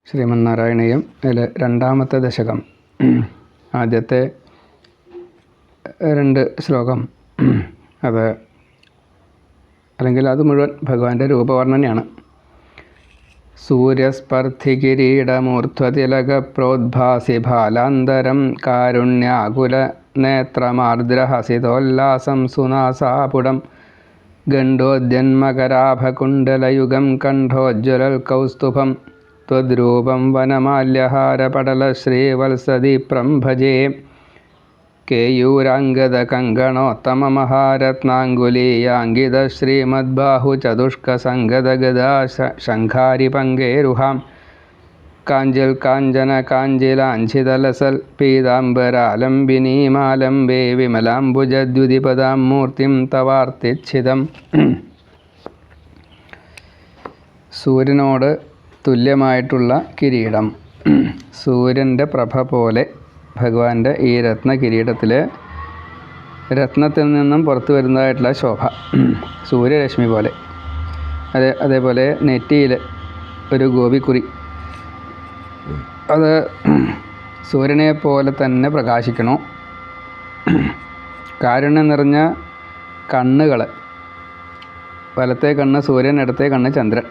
ശ്രീമന്നാരായണീയം അതിൽ രണ്ടാമത്തെ ദശകം ആദ്യത്തെ 2 ശ്ലോകം അത് അല്ലെങ്കിൽ അത് മുഴുവൻ ഭഗവാന്റെ രൂപവർണ്ണനയാണ്. സൂര്യസ്പർദ്ധി കിരീടമൂർധ്വതിലക പ്രോദ്ഭാസി ഭാലാന്തരം കാരുണ്യാകുല നേത്രമാർദ്രഹസിതോല്ലാസം സുനാസാപുടം ഗണ്ഡോദ്യന്മകരാഭകുണ്ടലയുഗം കണ്ഠോജ്വലൽ കൗസ്തുഭം ത്വദ്രൂപം വനമാല്യഹാരപടലശ്രീവത്സദീപ്രം ഭജേ. കേയൂരാംഗദകങ്കണോത്തമമഹാരത്നാങ്കുലീയാങ്കിത ശ്രീമദ്ബാഹുചതുഷ്കസംഗതഗദാ ശംഖാരിപങ്കേരുഹാം കാഞ്ചിൽ കാഞ്ചന കാഞ്ചിലാഞ്ചിതലസൽ പീതാംബരാലംബിനീമാലംബേ വിമലാംബുജദ്യുതിപദാം മൂർത്തിം തവാർത്തിച്ഛിതം. സൂര്യനോട് തുല്യമായിട്ടുള്ള കിരീടം, സൂര്യൻ്റെ പ്രഭ പോലെ ഭഗവാന്റെ ഈ രത്ന കിരീടത്തിൽ രത്നത്തിൽ നിന്നും പുറത്തു വരുന്നതായിട്ടുള്ള ശോഭ, സൂര്യരശ്മി പോലെ. അതേപോലെ നെറ്റിയിൽ ഒരു ഗോപിക്കുറി, അത് സൂര്യനെ പോലെ തന്നെ പ്രകാശിക്കണോ. കാരുണ്യം നിറഞ്ഞ കണ്ണുകൾ, വലത്തെ കണ്ണ് സൂര്യൻ, ഇടത്തെ കണ്ണ് ചന്ദ്രൻ.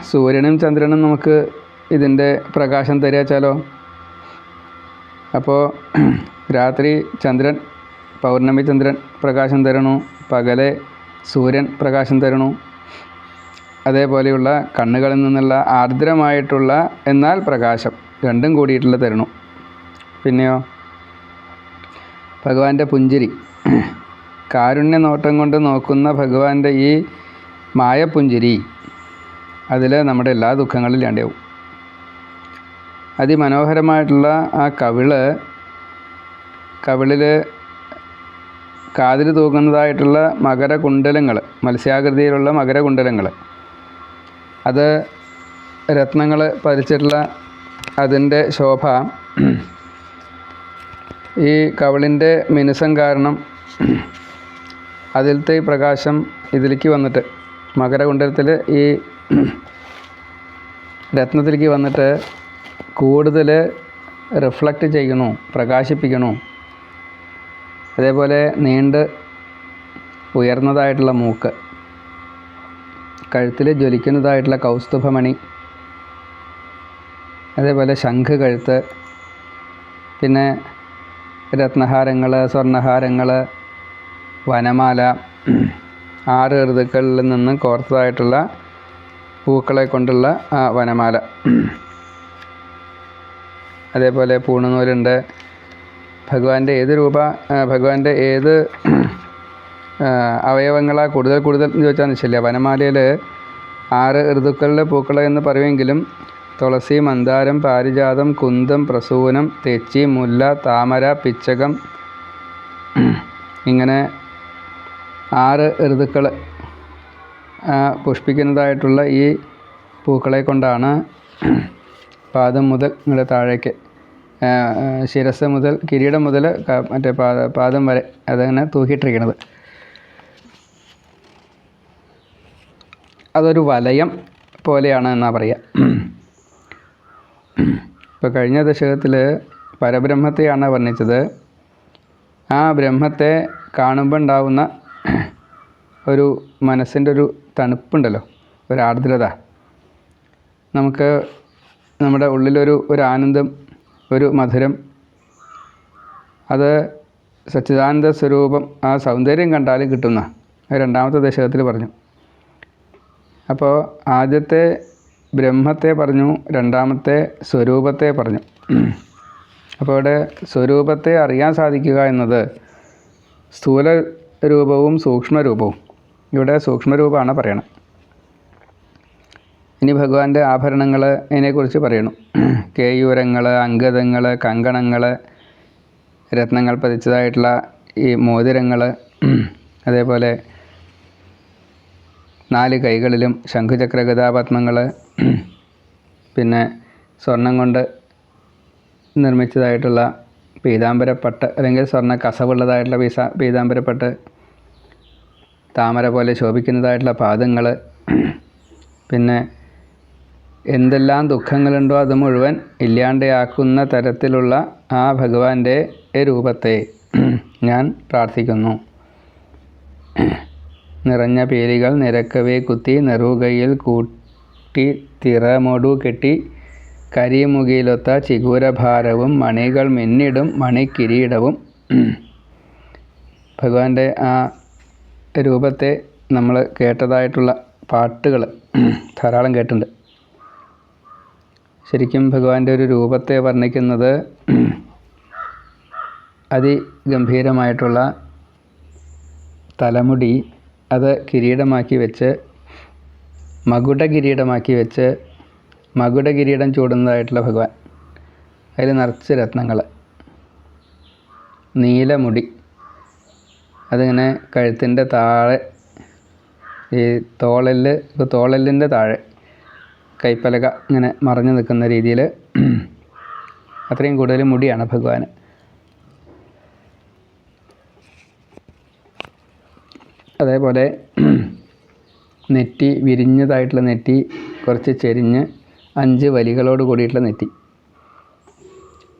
സൂര്യനും ചന്ദ്രനും നമുക്ക് ഇതിൻ്റെ പ്രകാശം തരാച്ചാലോ. അപ്പോൾ രാത്രി ചന്ദ്രൻ, പൗർണമി ചന്ദ്രൻ പ്രകാശം തരണു, പകലെ സൂര്യൻ പ്രകാശം തരണു. അതേപോലെയുള്ള കണ്ണുകളിൽ നിന്നുള്ള ആർദ്രമായിട്ടുള്ള എന്നാൽ പ്രകാശം രണ്ടും കൂടിയിട്ടുള്ള തരണു. പിന്നെയോ ഭഗവാന്റെ പുഞ്ചിരി, കാരുണ്യ നോട്ടം കൊണ്ട് നോക്കുന്ന ഭഗവാന്റെ ഈ മായപ്പുഞ്ചിരി, അതിൽ നമ്മുടെ എല്ലാ ദുഃഖങ്ങളും ഇല്ലാണ്ടാവും. അതിമനോഹരമായിട്ടുള്ള ആ കവിളിൽ കാതിൽ തൂങ്ങുന്നതായിട്ടുള്ള മകരകുണ്ടലങ്ങൾ, മത്സ്യാകൃതിയിലുള്ള മകരകുണ്ടലങ്ങൾ, അത് രത്നങ്ങൾ പതിച്ചിട്ടുള്ള അതിൻ്റെ ശോഭ ഈ കവിളിൻ്റെ മിനുസം കാരണം അതിലത്തെ ഈ പ്രകാശം ഇതിലേക്ക് വന്നിട്ട്, മകരകുണ്ടലത്തിൽ ഈ രത്നത്തിലേക്ക് വന്നിട്ട് കൂടുതൽ റിഫ്ലക്റ്റ് ചെയ്യണു, പ്രകാശിപ്പിക്കണു. അതേപോലെ നീണ്ട് ഉയർന്നതായിട്ടുള്ള മൂക്ക്, കഴുത്തിൽ ജ്വലിക്കുന്നതായിട്ടുള്ള കൗസ്തുഭമണി, അതേപോലെ ശംഖ് കഴുത്ത്, പിന്നെ രത്നഹാരങ്ങൾ, സ്വർണ്ണഹാരങ്ങൾ, വനമാല, 6 ഋതുക്കളിൽ നിന്ന് കോർത്തതായിട്ടുള്ള പൂക്കളെ കൊണ്ടുള്ള ആ വനമാല. അതേപോലെ പൂണുനൂലുണ്ട്. ഭഗവാന്റെ ഏത് അവയവങ്ങളാണ് കൂടുതൽ എന്ന് ചോദിച്ചാൽ നിശ്ചയില്ല. വനമാലയിൽ 6 ഋതുക്കളിലെ പൂക്കൾ എന്ന് പറയുമെങ്കിലും തുളസി, മന്ദാരം, പാരിജാതം, കുന്തം, പ്രസൂനം, തെച്ചി, മുല്ല, താമര, പിച്ചകം, ഇങ്ങനെ 6 ഋതുക്കൾ പുഷ്പിക്കുന്നതായിട്ടുള്ള ഈ പൂക്കളെ കൊണ്ടാണ് പാദം മുതൽ ഇങ്ങോട്ട് താഴേക്ക്, ശിരസ് മുതൽ, കിരീടം മുതൽ മറ്റേ പാദം വരെ അതങ്ങനെ തൂക്കിയിട്ടിരിക്കുന്നത്. അതൊരു വലയം പോലെയാണ് എന്നാണ് പറയുക. ഇപ്പോൾ കഴിഞ്ഞ ദശകത്തിൽ പരബ്രഹ്മത്തെയാണ് വർണ്ണിച്ചത്. ആ ബ്രഹ്മത്തെ കാണുമ്പോൾ ഉണ്ടാവുന്ന ഒരു മനസ്സിൻ്റെ ഒരു തണുപ്പുണ്ടല്ലോ, ഒരു ആർദ്രത, നമുക്ക് നമ്മുടെ ഉള്ളിലൊരു ആനന്ദം, ഒരു മധുരം, അത് സച്ചിദാനന്ദ സ്വരൂപം, ആ സൗന്ദര്യം കണ്ടാലും കിട്ടുന്ന രണ്ടാമത്തെ ദശകത്തിൽ പറഞ്ഞു. അപ്പോൾ ആദ്യത്തെ ബ്രഹ്മത്തെ പറഞ്ഞു, രണ്ടാമത്തെ സ്വരൂപത്തെ പറഞ്ഞു. അപ്പോൾ ഇവിടെ സ്വരൂപത്തെ അറിയാൻ സാധിക്കുക എന്നത് സ്ഥൂല രൂപവും സൂക്ഷ്മരൂപവും, ഇവിടെ സൂക്ഷ്മരൂപമാണ് പറയണം. ഇനി ഭഗവാന്റെ ആഭരണങ്ങൾ, അതിനെക്കുറിച്ച് പറയണം. കേയൂരങ്ങൾ, അങ്കദങ്ങൾ, കങ്കണങ്ങൾ, രത്നങ്ങൾ പതിച്ചതായിട്ടുള്ള ഈ മോതിരങ്ങൾ, അതേപോലെ 4 കൈകളിലും ശംഖുചക്ര ഗദാപത്മങ്ങൾ, പിന്നെ സ്വർണം കൊണ്ട് നിർമ്മിച്ചതായിട്ടുള്ള പീതാംബരപ്പട്ട് അല്ലെങ്കിൽ സ്വർണ്ണ കസവുള്ളതായിട്ടുള്ള പീതാംബരപ്പട്ട്, താമര പോലെ ശോഭിക്കുന്നതായിട്ടുള്ള പാദങ്ങൾ, പിന്നെ എന്തെല്ലാം ദുഃഖങ്ങളുണ്ടോ അത് മുഴുവൻ ഇല്ലാണ്ടാക്കുന്ന തരത്തിലുള്ള ആ ഭഗവാന്റെ രൂപത്തെ ഞാൻ പ്രാർത്ഥിക്കുന്നു. നിറഞ്ഞ പീലികൾ നിരക്കവേ കുത്തി നെറുകയിൽ കൂട്ടി തിറമൊടു കെട്ടി കരിമുകിലൊത്ത ചിഗൂരഭാരവും മണികൾ മിന്നിടും മണിക്കിരീടവും. ഭഗവാന്റെ ആ രൂപത്തെ നമ്മൾ കേട്ടതായിട്ടുള്ള പാട്ടുകൾ ധാരാളം കേട്ടിട്ടുണ്ട്. ശരിക്കും ഭഗവാന്റെ ഒരു രൂപത്തെ വർണ്ണിക്കുന്നത് അതിഗംഭീരമായിട്ടുള്ള തലമുടി, അത് കിരീടമാക്കി വെച്ച് മകുടകിരീടമാക്കി വെച്ച് മകുടകിരീടം ചൂടുന്നതായിട്ടുള്ള ഭഗവാൻ, അതിൽ നിറച്ച് രത്നങ്ങൾ, നീലമുടി, അതിങ്ങനെ കഴുത്തിൻ്റെ താഴെ ഈ തോളലിൻ്റെ താഴെ കൈപ്പലക ഇങ്ങനെ മറഞ്ഞു നിൽക്കുന്ന രീതിയിൽ അത്രയും കൂടുതൽ മുടിയാണ് ഭഗവാന്. അതേപോലെ നെറ്റി വിരിഞ്ഞതായിട്ടുള്ള നെറ്റി, കുറച്ച് ചെരിഞ്ഞ് 5 വലികളോട് കൂടിയിട്ടുള്ള നെറ്റി,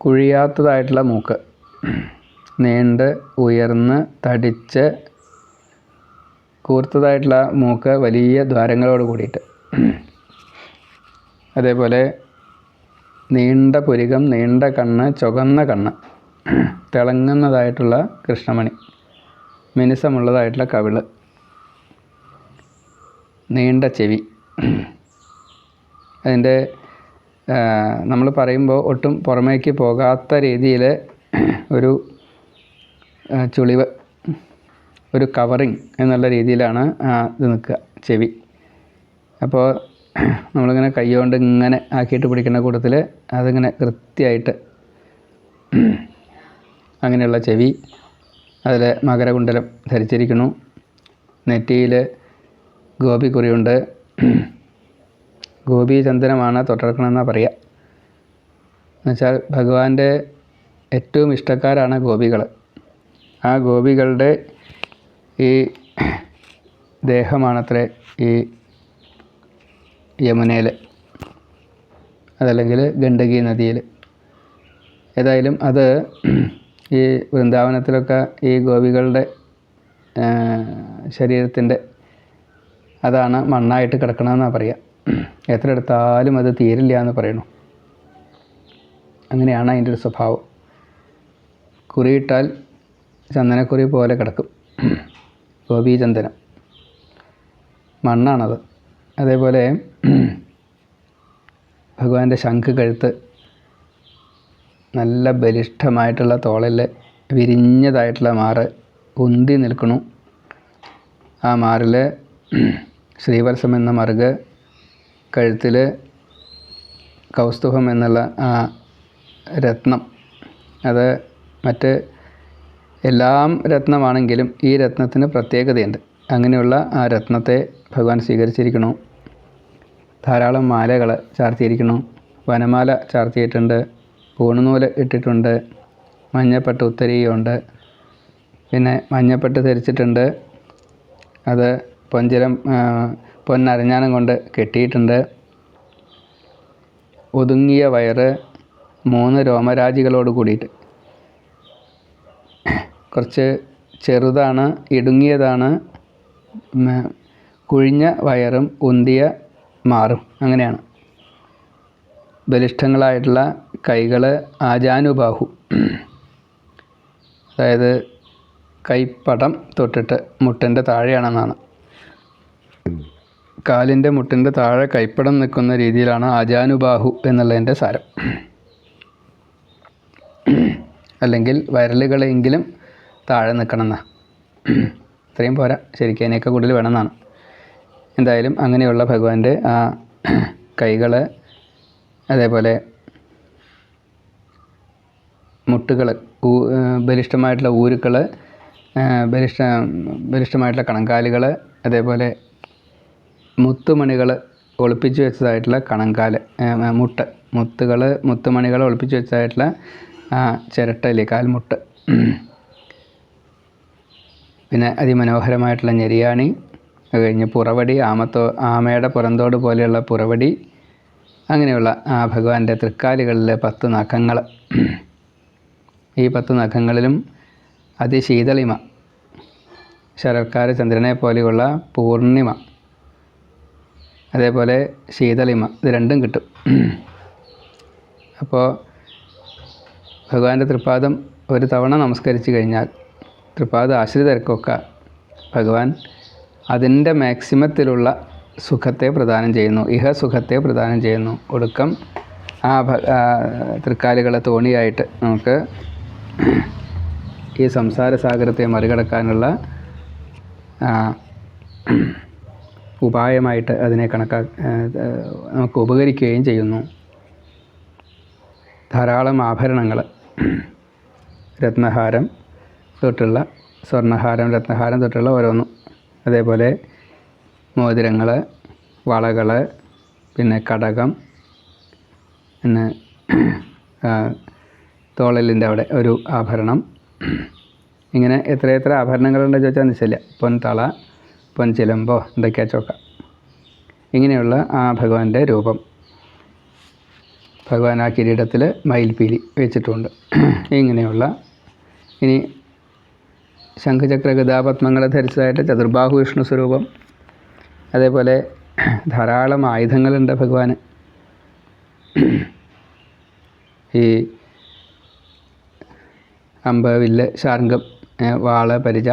കുഴിയാത്തതായിട്ടുള്ള മൂക്ക്, നീണ്ട് ഉയർന്ന് തടിച്ച് കൂർത്തതായിട്ടുള്ള മൂക്ക്, വലിയ ദ്വാരങ്ങളോട് കൂടിയിട്ട്. അതേപോലെ നീണ്ട പുരികം, നീണ്ട കണ്ണ്, ചുവന്ന കണ്ണ്, തിളങ്ങുന്നതായിട്ടുള്ള കൃഷ്ണമണി, മിനുസമുള്ളതായിട്ടുള്ള കവിള്, നീണ്ട ചെവി. അതിൻ്റെ നമ്മൾ പറയുമ്പോൾ ഒട്ടും പുറമേക്ക് പോകാത്ത രീതിയിൽ ഒരു ചുളിവ്, ഒരു കവറിങ് എന്നുള്ള രീതിയിലാണ് ഇത് നിൽക്കുക ചെവി. അപ്പോൾ നമ്മളിങ്ങനെ കൈകൊണ്ട് ഇങ്ങനെ ആക്കിയിട്ട് പിടിക്കുന്ന കൂട്ടത്തിൽ അതിങ്ങനെ കൃത്യമായിട്ട് അങ്ങനെയുള്ള ചെവി. അതിൽ മകരകുണ്ടലം ധരിച്ചിരിക്കുന്നു. നെറ്റിയിൽ ഗോപിക്കുറിയുണ്ട്. ഗോപീചന്ദനമാണ് തൊട്ടെടുക്കണമെന്നാണ് പറയുക. എന്നുവെച്ചാൽ ഭഗവാന്റെ ഏറ്റവും ഇഷ്ടക്കാരാണ് ഗോപികൾ. ആ ഗോപികളുടെ ഈ ദേഹമാണത്രേ ഈ യമുനയിൽ, അതല്ലെങ്കിൽ ഗണ്ഡകി നദിയിൽ. ഏതായാലും അത് ഈ വൃന്ദാവനത്തിലൊക്കെ ഈ ഗോപികളുടെ ശരീരത്തിൻ്റെ അതാണ് മണ്ണായിട്ട് കിടക്കണമെന്നാണ് പറയുക. എത്ര എടുത്താലും അത് തീരില്ല എന്ന് പറയണു. അങ്ങനെയാണ് അതിൻ്റെ ഒരു സ്വഭാവം. കുറിയിട്ടാൽ ചന്ദനക്കുറി പോലെ കിടക്കും. ഗോപീചന്ദനം മണ്ണാണത്. അതേപോലെ ഭഗവാന്റെ ശംഖ് കഴുത്ത്, നല്ല ബലിഷ്ഠമായിട്ടുള്ള തോളിൽ വിരിഞ്ഞതായിട്ടുള്ള മാറ് ഉന്തി നിൽക്കണു. ആ മാറിൽ ശ്രീവത്സം എന്ന മറുക്, കഴുത്തിൽ കൗസ്തുഭം എന്നുള്ള ആ രത്നം. അത് മറ്റ് എല്ലാം രത്നമാണെങ്കിലും ഈ രത്നത്തിന് പ്രത്യേകതയുണ്ട്. അങ്ങനെയുള്ള ആ രത്നത്തെ ഭഗവാൻ സ്വീകരിച്ചിരിക്കണു. ധാരാളം മാലകൾ ചാർത്തിയിരിക്കണു. വനമാല ചാർത്തിയിട്ടുണ്ട്, പൂണുനൂല് ഇട്ടിട്ടുണ്ട്, മഞ്ഞപ്പട്ട് ഉത്തരീയമുണ്ട്, പിന്നെ മഞ്ഞപ്പട്ട് ധരിച്ചിട്ടുണ്ട്. അത് പൊന്നരഞ്ഞാണം കൊണ്ട് കെട്ടിയിട്ടുണ്ട്. ഒതുങ്ങിയ വയറ്, 3 രോമരാജികളോട് കൂടിയിട്ട്. കുറച്ച് ചെറുതാണ്, ഇടുങ്ങിയതാണ്, കുഴിഞ്ഞ വയറും ഉന്തിയ മാറും, അങ്ങനെയാണ്. ബലിഷ്ഠങ്ങളായിട്ടുള്ള കൈകൾ, ആജാനുബാഹു, അതായത് കൈപ്പടം തൊട്ടിട്ട് മുട്ടിൻ്റെ താഴെയാണെന്നാണ്. കാലിൻ്റെ മുട്ടിൻ്റെ താഴെ കൈപ്പടം നിൽക്കുന്ന രീതിയിലാണ് ആജാനുബാഹു എന്നുള്ളതിൻ്റെ സാരം. അല്ലെങ്കിൽ വിരലുകളെങ്കിലും താഴെ നിൽക്കണമെന്നാണ്. ഇത്രയും പോരാ, ശരിക്കും അതിനൊക്കെ കൂടുതൽ വേണമെന്നാണ്. എന്തായാലും അങ്ങനെയുള്ള ഭഗവാന്റെ ആ കൈകൾ, അതേപോലെ മുട്ടുകൾ, ബലിഷ്ഠമായിട്ടുള്ള ഊരുക്കൾ, ബലിഷ്ഠമായിട്ടുള്ള കണങ്കാലുകൾ, അതേപോലെ മുത്തുമണികൾ ഒളിപ്പിച്ച് വെച്ചതായിട്ടുള്ള കണങ്കാല്, മുത്തുമണികൾ ഒളിപ്പിച്ച് വെച്ചതായിട്ടുള്ള ചിരട്ടയില്ലേ കാൽമുട്ട്. പിന്നെ അതിമനോഹരമായിട്ടുള്ള ഞെരിയാണി, അത് കഴിഞ്ഞ് പുറവടി, ആമയുടെ പുറന്തോട് പോലെയുള്ള പുറവടി, അങ്ങനെയുള്ള ആ ഭഗവാന്റെ തൃക്കാലുകളിൽ 10 നഖങ്ങൾ. ഈ 10 നഖങ്ങളിലും അതിശീതളിമ, ശരത്കാല ചന്ദ്രനെ പോലെയുള്ള പൂർണിമ, അതേപോലെ ശീതളിമ, ഇത് രണ്ടും കിട്ടും. അപ്പോൾ ഭഗവാന്റെ തൃപ്പാദം ഒരു തവണ നമസ്കരിച്ച് കഴിഞ്ഞാൽ തൃപ്പാദ ആശ്രിതർക്കൊക്കെ ഭഗവാൻ അതിൻ്റെ മാക്സിമത്തിലുള്ള സുഖത്തെ പ്രദാനം ചെയ്യുന്നു, ഇഹസുഖത്തെ പ്രദാനം ചെയ്യുന്നു. ഒടുക്കം ആ തൃക്കാലുകളെ തോണിയായിട്ട് നമുക്ക് ഈ സംസാര സാഗരത്തെ മറികടക്കാനുള്ള ഉപായമായിട്ട് അതിനെ നമുക്ക് ഉപകരിക്കുകയും ചെയ്യുന്നു. ധാരാളം ആഭരണങ്ങൾ, രത്നഹാരം തൊട്ടുള്ള, സ്വർണ്ണഹാരം, രത്നഹാരം തൊട്ടുള്ള ഓരോന്നും, അതേപോലെ മോതിരങ്ങൾ, വളകൾ, പിന്നെ കടകം, പിന്നെ തോളലിൻ്റെ അവിടെ ഒരു ആഭരണം, ഇങ്ങനെ എത്ര ആഭരണങ്ങളുണ്ടെന്ന് ചോദിച്ചാൽ നിശ്ചയില്ല. പൊൻതള, പൊൻചിലമ്പോ, എന്തൊക്കെയാച്ചോക്ക, ഇങ്ങനെയുള്ള ആ ഭഗവാന്റെ രൂപം. ഭഗവാൻ ആ കിരീടത്തിൽ മയിൽപീലി വെച്ചിട്ടുണ്ട്. ഇങ്ങനെയുള്ള, ഇനി ശംഖചക്ര ഗദാപത്മങ്ങളെ ധരിച്ചതായിട്ട് ചതുർബാഹു വിഷ്ണു സ്വരൂപം. അതേപോലെ ധാരാളം ആയുധങ്ങളുണ്ട് ഭഗവാന്. ഈ അമ്പ്, വില്ല്, ശാർങ്കം, വാള്, പരിച,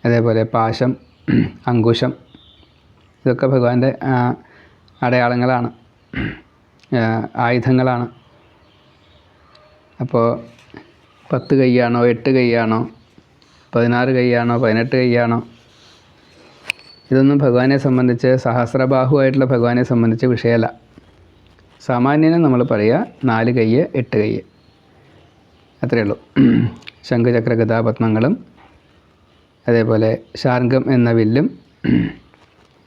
അതേപോലെ പാശം, അങ്കുശം, ഇതൊക്കെ ഭഗവാന്റെ അടയാളങ്ങളാണ്, ആയുധങ്ങളാണ്. അപ്പോൾ 10 കൈയാണോ 8 കൈയാണോ 16 കൈയാണോ 18 കൈയാണോ, ഇതൊന്നും ഭഗവാനെ സംബന്ധിച്ച്, സഹസ്രബാഹുവായിട്ടുള്ള ഭഗവാനെ സംബന്ധിച്ച് വിഷയമല്ല. സാമാന്യനെ നമ്മൾ പറയുക 4 കൈ 8 കൈ, അത്രയേ ഉള്ളൂ. ശംഖചക്ര ഗദാപത്മങ്ങളും, അതേപോലെ ശാർങ്കം എന്ന വില്ലും,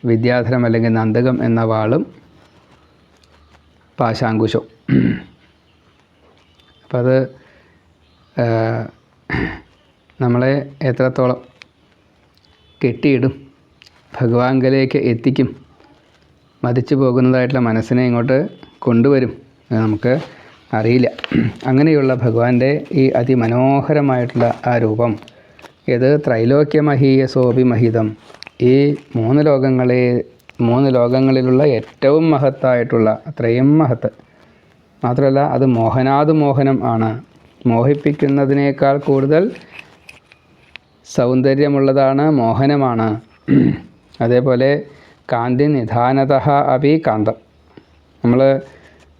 വിദ്യാധരം അല്ലെങ്കിൽ നന്ദകം എന്ന വാളും, പാശാങ്കുശവും. അപ്പം അത് നമ്മളെ എത്രത്തോളം കെട്ടിയിടും, ഭഗവാങ്കലേക്ക് എത്തിക്കും, മതിച്ചു പോകുന്നതായിട്ടുള്ള മനസ്സിനെ ഇങ്ങോട്ട് കൊണ്ടുവരും, നമുക്ക് അറിയില്ല. അങ്ങനെയുള്ള ഭഗവാന്റെ ഈ അതിമനോഹരമായിട്ടുള്ള ആ രൂപം, ഇത് ത്രൈലോക്യമഹീയസോഭിമഹിതം, ഈ 3 ലോകങ്ങളിലുള്ള ഏറ്റവും മഹത്തായിട്ടുള്ള, അത്രയും മഹത്ത് മാത്രമല്ല, അത് മോഹനം ആണ്. മോഹിപ്പിക്കുന്നതിനേക്കാൾ കൂടുതൽ സൗന്ദര്യമുള്ളതാണ്, മോഹനമാണ്. അതേപോലെ കാന്തി നിധാനതഃ അപി കാന്തം, നമ്മൾ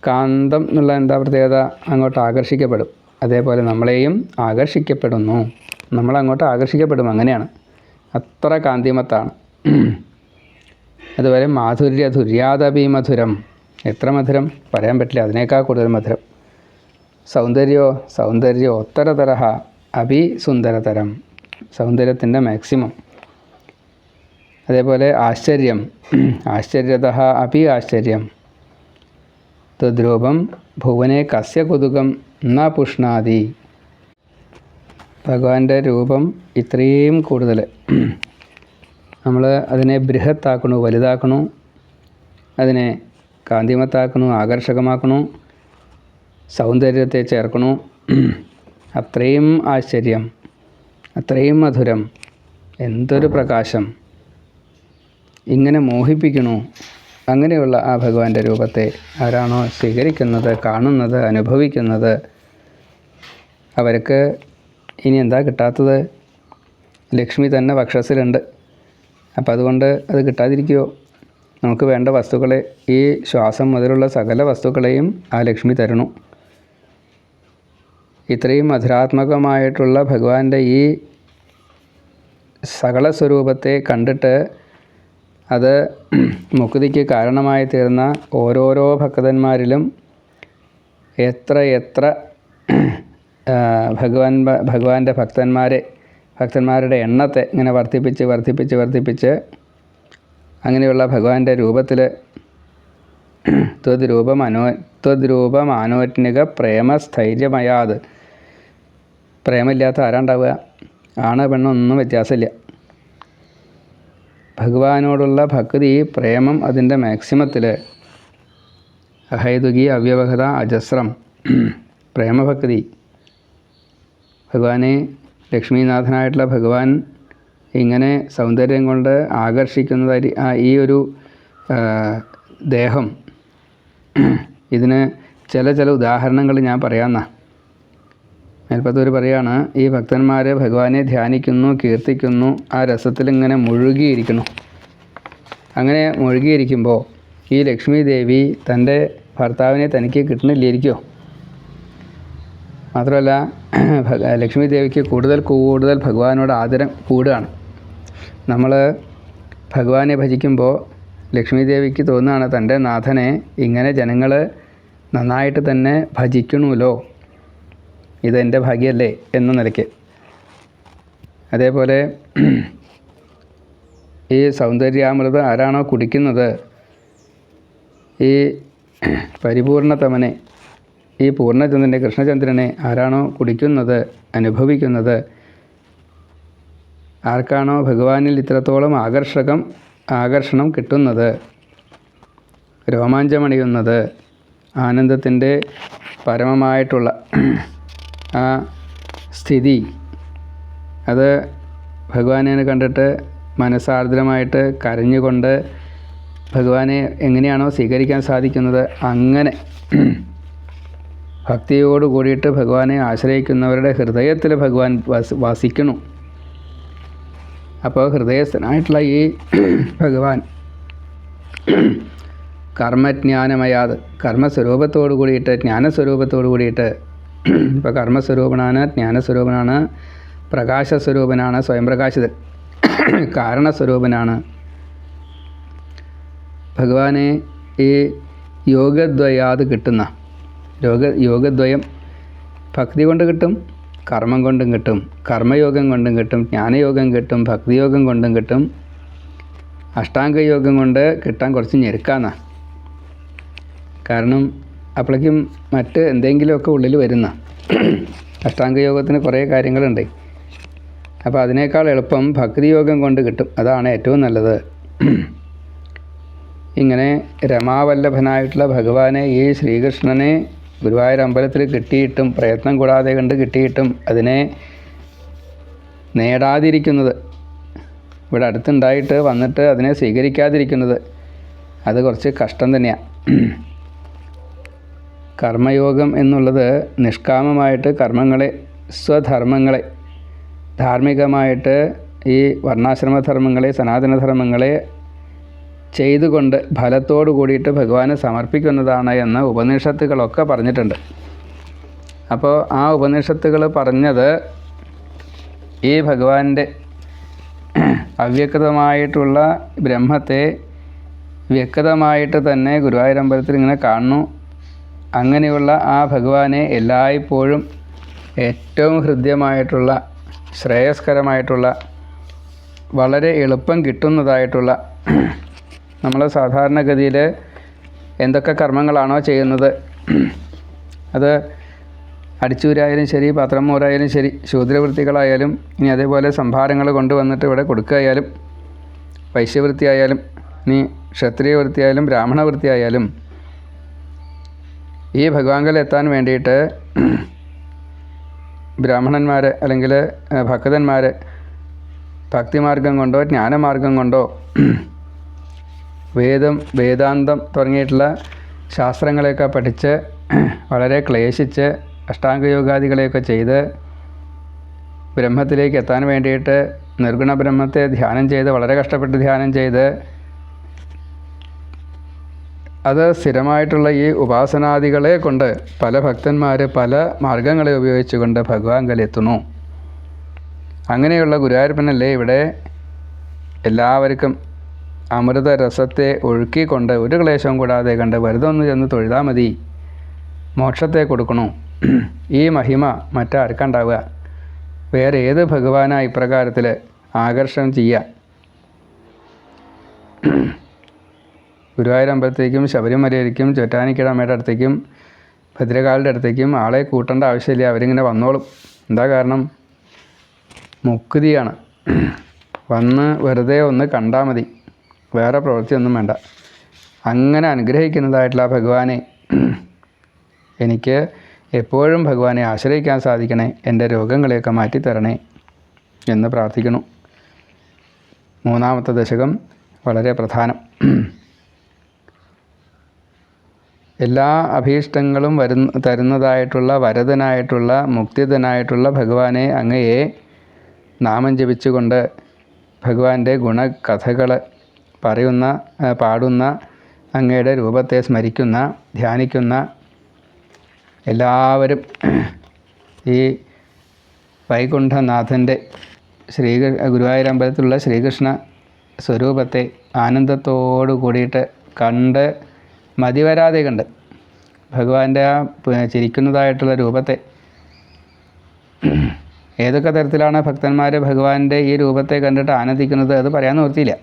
കാന്തം എന്നുള്ള എന്താ പ്രത്യേകത, അങ്ങോട്ട് ആകർഷിക്കപ്പെടും. അതേപോലെ നമ്മളെയും ആകർഷിക്കപ്പെടുന്നു, നമ്മളങ്ങോട്ട് ആകർഷിക്കപ്പെടും, അങ്ങനെയാണ്, അത്ര കാന്തിമത്താണ്. അതുപോലെ മാധുര്യധുര്യാദപി മധുരം, എത്ര മധുരം പറയാൻ പറ്റില്ല, അതിനേക്കാൾ കൂടുതൽ മധുരം. സൗന്ദര്യോത്തരതരഃ അപി സുന്ദരതരം, സൗന്ദര്യത്തിൻ്റെ മാക്സിമം. അതേപോലെ ആശ്ചര്യതഃ അപി ആശ്ചര്യം. തദ്രൂപം ഭുവനെ കസ്യ കൊതുകം ന പുഷ്ണാതി. ഭഗവാന്റെ രൂപം ഇത്രയും കൂടുതൽ നമ്മൾ അതിനെ ബൃഹത്താക്കണു, വലുതാക്കണു, അതിനെ കാന്തിമത്താക്കണു, ആകർഷകമാക്കണു, സൗന്ദര്യത്തെ ചേർക്കണു. അത്രയും ആശ്ചര്യം, അത്രയും മധുരം, എന്തൊരു പ്രകാശം, ഇങ്ങനെ മോഹിപ്പിക്കണു. അങ്ങനെയുള്ള ആ ഭഗവാന്റെ രൂപത്തെ ആരാണോ സ്വീകരിക്കുന്നത്, കാണുന്നത്, അനുഭവിക്കുന്നത്, അവർക്ക് ഇനി എന്താ കിട്ടാത്തത്? ലക്ഷ്മി തന്നെ വക്ഷസ്സിലുണ്ട്. അപ്പം അതുകൊണ്ട് അത് കിട്ടാതിരിക്കുമോ? നമുക്ക് വേണ്ട വസ്തുക്കളെ, ഈ ശ്വാസം മുതലുള്ള സകല വസ്തുക്കളെയും ആ ലക്ഷ്മി തരണു. ഇത്രയും മധുരാത്മകമായിട്ടുള്ള ഭഗവാന്റെ ഈ സകല സ്വരൂപത്തെ കണ്ടിട്ട് അത് മുക്തിക്ക് കാരണമായി തീർന്ന ഓരോരോ ഭക്തന്മാരിലും എത്ര ഭഗവാന്റെ ഭക്തന്മാരുടെ എണ്ണത്തെ ഇങ്ങനെ വർദ്ധിപ്പിച്ച് അങ്ങനെയുള്ള ഭഗവാന്റെ രൂപത്തിൽ ത്വദ്രൂപമാനോന്യക പ്രേമസ്ഥൈര്യമയാത്. പ്രേമമില്ലാത്ത ആരാണ്ടാവുക? ആണ് പെണ്ണൊന്നും വ്യത്യാസമില്ല. ഭഗവാനോടുള്ള ഭക്തി പ്രേമം അതിൻ്റെ മാക്സിമത്തിൽ, അഹൈതുകി അവ്യവഹത അജസ്രം പ്രേമഭക്തി. ഭഗവാനെ, ലക്ഷ്മീനാഥനായിട്ടുള്ള ഭഗവാൻ ഇങ്ങനെ സൗന്ദര്യം കൊണ്ട് ആകർഷിക്കുന്നതായി ഈ ഒരു ദേഹം, ഇതിന് ചില ഉദാഹരണങ്ങൾ ഞാൻ പറയാമെന്നാ. മേൽപ്പത്തൂർ പറയാണ്, ഈ ഭക്തന്മാർ ഭഗവാനെ ധ്യാനിക്കുന്നു, കീർത്തിക്കുന്നു, ആ രസത്തിലിങ്ങനെ മുഴുകിയിരിക്കുന്നു. അങ്ങനെ മുഴുകിയിരിക്കുമ്പോൾ ഈ ലക്ഷ്മി ദേവി തൻ്റെ ഭർത്താവിനെ തനിക്ക് കിട്ടണില്ലായിരിക്കുമോ? മാത്രമല്ല ലക്ഷ്മി ദേവിക്ക് കൂടുതൽ ഭഗവാനോട് ആദരം കൂടുകയാണ്. നമ്മൾ ഭഗവാനെ ഭജിക്കുമ്പോൾ ലക്ഷ്മി ദേവിക്ക് തോന്നുകയാണ് തൻ്റെ നാഥനെ ഇങ്ങനെ ജനങ്ങൾ നന്നായിട്ട് തന്നെ ഭജിക്കണമല്ലോ, ഇതെൻ്റെ ഭാഗ്യമല്ലേ എന്ന നിലയ്ക്ക്. അതേപോലെ ഈ സൗന്ദര്യാമൃതം ആരാണോ കുടിക്കുന്നത്, ഈ പരിപൂർണതമനെ, ഈ പൂർണ്ണചന്ദ്രനെ, കൃഷ്ണചന്ദ്രനെ ആരാണോ കുടിക്കുന്നത്, അനുഭവിക്കുന്നത്, ആർക്കാണോ ഭഗവാനിൽ ഇത്രത്തോളം ആകർഷണം കിട്ടുന്നത്, രോമാഞ്ചമണിയുന്നത്, ആനന്ദത്തിൻ്റെ പരമമായിട്ടുള്ള ആ സ്ഥിതി, അത് ഭഗവാനെ കണ്ടിട്ട് മനസ്സാർദ്രമായിട്ട് കരഞ്ഞുകൊണ്ട് ഭഗവാനെ എങ്ങനെയാണോ സ്വീകരിക്കാൻ സാധിക്കുന്നത്, അങ്ങനെ ഭക്തിയോട് കൂടിയിട്ട് ഭഗവാനെ ആശ്രയിക്കുന്നവരുടെ ഹൃദയത്തിൽ ഭഗവാൻ വസിക്കുന്നു. അപ്പോൾ ഹൃദയസ്ഥനായിട്ടുള്ള ഈ ഭഗവാൻ കർമ്മജ്ഞാനമയാത്, കർമ്മസ്വരൂപത്തോടു കൂടിയിട്ട്, ജ്ഞാനസ്വരൂപത്തോടു കൂടിയിട്ട്, ഇപ്പോൾ കർമ്മസ്വരൂപനാണ്, ജ്ഞാനസ്വരൂപനാണ്, പ്രകാശസ്വരൂപനാണ്, സ്വയംപ്രകാശിതൻ, കാരണസ്വരൂപനാണ്. ഭഗവാനെ ഈ യോഗദ്വയാത് കിട്ടുന്ന യോഗദ്വയം ഭക്തി കൊണ്ട് കിട്ടും, കർമ്മം കൊണ്ടും കിട്ടും, കർമ്മയോഗം കൊണ്ടും കിട്ടും, ജ്ഞാനയോഗം കിട്ടും, ഭക്തിയോഗം കൊണ്ടും കിട്ടും. അഷ്ടാംഗയോഗം കൊണ്ട് കിട്ടാൻ കുറച്ച് ഞെരുക്കാന്നാ. കാരണം അപ്പോഴേക്കും മറ്റ് എന്തെങ്കിലുമൊക്കെ ഉള്ളിൽ വരുന്ന അഷ്ടാംഗയോഗത്തിന് കുറേ കാര്യങ്ങളുണ്ട്. അപ്പോൾ അതിനേക്കാൾ എളുപ്പം ഭക്തിയോഗം കൊണ്ട് കിട്ടും, അതാണ് ഏറ്റവും നല്ലത്. ഇങ്ങനെ രമാവല്ലഭനായിട്ടുള്ള ഭഗവാനെ, ഈ ശ്രീകൃഷ്ണനെ ഗുരുവായൂർ അമ്പലത്തിൽ കിട്ടിയിട്ടും, പ്രയത്നം കൂടാതെ കണ്ട് കിട്ടിയിട്ടും അതിനെ നേടാതിരിക്കുന്നത്, ഇവിടെ അടുത്തുണ്ടായിട്ട് വന്നിട്ട് അതിനെ സ്വീകരിക്കാതിരിക്കുന്നത്, അത് കുറച്ച് കഷ്ടം തന്നെയാണ്. കർമ്മയോഗം എന്നുള്ളത് നിഷ്കാമമായിട്ട് കർമ്മങ്ങളെ, സ്വധർമ്മങ്ങളെ, ധാർമ്മികമായിട്ട് ഈ വർണ്ണാശ്രമധർമ്മങ്ങളെ, സനാതനധർമ്മങ്ങളെ ചെയ്തുകൊണ്ട് ഫലത്തോടു കൂടിയിട്ട് ഭഗവാന് സമർപ്പിക്കുന്നതാണ് എന്ന് ഉപനിഷത്തുകളൊക്കെ പറഞ്ഞിട്ടുണ്ട്. അപ്പോൾ ആ ഉപനിഷത്തുകൾ പറഞ്ഞത് ഈ ഭഗവാന്റെ അവ്യക്തമായിട്ടുള്ള ബ്രഹ്മത്തെ വ്യക്തമായിട്ട് തന്നെ ഗുരുവായൂരമ്പലത്തിൽ ഇങ്ങനെ കാണുന്നു. അങ്ങനെയുള്ള ആ ഭഗവാനെ എല്ലായ്പ്പോഴും ഏറ്റവും ഹൃദ്യമായിട്ടുള്ള, ശ്രേയസ്കരമായിട്ടുള്ള, വളരെ എളുപ്പം കിട്ടുന്നതായിട്ടുള്ള, നമ്മൾ സാധാരണഗതിയിൽ എന്തൊക്കെ കർമ്മങ്ങളാണോ ചെയ്യുന്നത്, അത് അടിച്ചൂരായാലും ശരി, പാത്രം മോരായാലും ശരി, ശൂദ്രവൃത്തികളായാലും, ഇനി അതേപോലെ സംഭാരങ്ങൾ കൊണ്ടുവന്നിട്ട് ഇവിടെ കൊടുക്കുകയായാലും, വൈശ്യവൃത്തിയായാലും, ഇനി ക്ഷത്രിയ വൃത്തിയായാലും ബ്രാഹ്മണ വൃത്തിയായാലും, ഈ ഭഗവാങ്കലെത്താൻ വേണ്ടിയിട്ട് ബ്രാഹ്മണന്മാർ അല്ലെങ്കിൽ ഭക്തന്മാർ ഭക്തിമാർഗം കൊണ്ടോ ജ്ഞാനമാർഗം കൊണ്ടോ വേദാന്തം തുടങ്ങിയിട്ടുള്ള ശാസ്ത്രങ്ങളെയൊക്കെ പഠിച്ച് വളരെ ക്ലേശിച്ച് അഷ്ടാംഗയോഗാദികളെയൊക്കെ ചെയ്ത് ബ്രഹ്മത്തിലേക്ക് എത്താൻ വേണ്ടിയിട്ട് നിർഗുണ ബ്രഹ്മത്തെ ധ്യാനം ചെയ്ത്, വളരെ കഷ്ടപ്പെട്ട് ധ്യാനം ചെയ്ത്, അത് സ്ഥിരമായിട്ടുള്ള ഈ ഉപാസനാദികളെ കൊണ്ട് പല ഭക്തന്മാർ പല മാർഗങ്ങളെ ഉപയോഗിച്ചുകൊണ്ട് ഭഗവാങ്കലെത്തുന്നു. അങ്ങനെയുള്ള ഗുരുവായൂരപ്പനല്ലേ ഇവിടെ എല്ലാവർക്കും അമൃതരസത്തെ ഒഴുക്കിക്കൊണ്ട് ഒരു ക്ലേശവും കൂടാതെ കണ്ട് വെറുതെ ഒന്ന് ചെന്ന് തൊഴുതാൽ മതി, മോക്ഷത്തെ കൊടുക്കണു. ഈ മഹിമ മറ്റാർക്കുണ്ടാവുക? വേറെ ഏത് ഭഗവാനാ ഇപ്രകാരത്തിൽ ആകർഷണം ചെയ്യുക? ഗുരുവായൂരമ്പലത്തേക്കും ശബരിമലയിലേക്കും ചോറ്റാനിക്കരമ്മയുടെ അടുത്തേക്കും ഭദ്രകാളിയുടെ അടുത്തേക്കും ആളെ കൂട്ടേണ്ട ആവശ്യമില്ല, അവരിങ്ങനെ വന്നോളും. എന്താ കാരണം? മുക്തിയാണ്. വന്ന് വെറുതെ ഒന്ന് കണ്ടാൽ മതി, വേറെ പ്രവൃത്തിയൊന്നും വേണ്ട. അങ്ങനെ അനുഗ്രഹിക്കുന്നതായിട്ടുള്ള ഭഗവാനെ, എനിക്ക് എപ്പോഴും ഭഗവാനെ ആശ്രയിക്കാൻ സാധിക്കണേ, എൻ്റെ രോഗങ്ങളെയൊക്കെ മാറ്റിത്തരണേ എന്ന് പ്രാർത്ഥിക്കുന്നു. മൂന്നാമത്തെ ദശകം വളരെ പ്രധാനം. എല്ലാ അഭീഷ്ടങ്ങളും തരുന്നതായിട്ടുള്ള വരദനായിട്ടുള്ള മുക്തിദനായിട്ടുള്ള ഭഗവാനെ, അങ്ങയെ നാമം ജപിച്ചുകൊണ്ട് ഭഗവാന്റെ ഗുണകഥകൾ പാടുന്ന, അങ്ങയുടെ രൂപത്തെ സ്മരിക്കുന്ന, ധ്യാനിക്കുന്ന എല്ലാവരും ഈ വൈകുണ്ഠനാഥൻ്റെ ഗുരുവായൂരമ്പലത്തിലുള്ള ശ്രീകൃഷ്ണ സ്വരൂപത്തെ ആനന്ദത്തോടു കൂടിയിട്ട് കണ്ട് മതിവരാതെ കണ്ട്, ഭഗവാന്റെ ആ ചിരിക്കുന്നതായിട്ടുള്ള രൂപത്തെ, ഏതൊക്കെ തരത്തിലാണ് ഭക്തന്മാർ ഭഗവാന്റെ ഈ രൂപത്തെ കണ്ടിട്ട് ആനന്ദിക്കുന്നത് അത് പറയാൻ നിവൃത്തിയില്ല.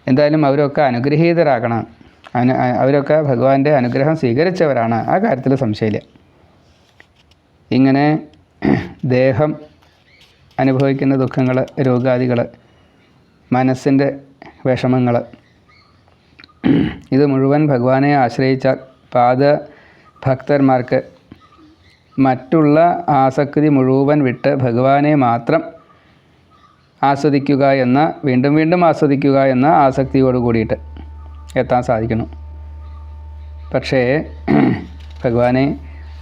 എന്തായാലും അവരൊക്കെ അനുഗ്രഹീതരാകണം, അവരൊക്കെ ഭഗവാന്റെ അനുഗ്രഹം സ്വീകരിച്ചവരാണ്, ആ കാര്യത്തിൽ സംശയമില്ല. ഇങ്ങനെ ദേഹം അനുഭവിക്കുന്ന ദുഃഖങ്ങൾ, രോഗാദികൾ, മനസ്സിൻ്റെ വിഷമങ്ങൾ, ഇത് മുഴുവൻ ഭഗവാനെ ആശ്രയിച്ച ഭക്തന്മാർക്ക് മറ്റുള്ള ആസക്തി മുഴുവൻ വിട്ട് ഭഗവാനെ മാത്രം ആസ്വദിക്കുക എന്ന, വീണ്ടും വീണ്ടും ആസ്വദിക്കുക എന്ന ആസക്തിയോട് കൂടിയിട്ട് എത്താൻ സാധിക്കുന്നു. പക്ഷേ ഭഗവാനെ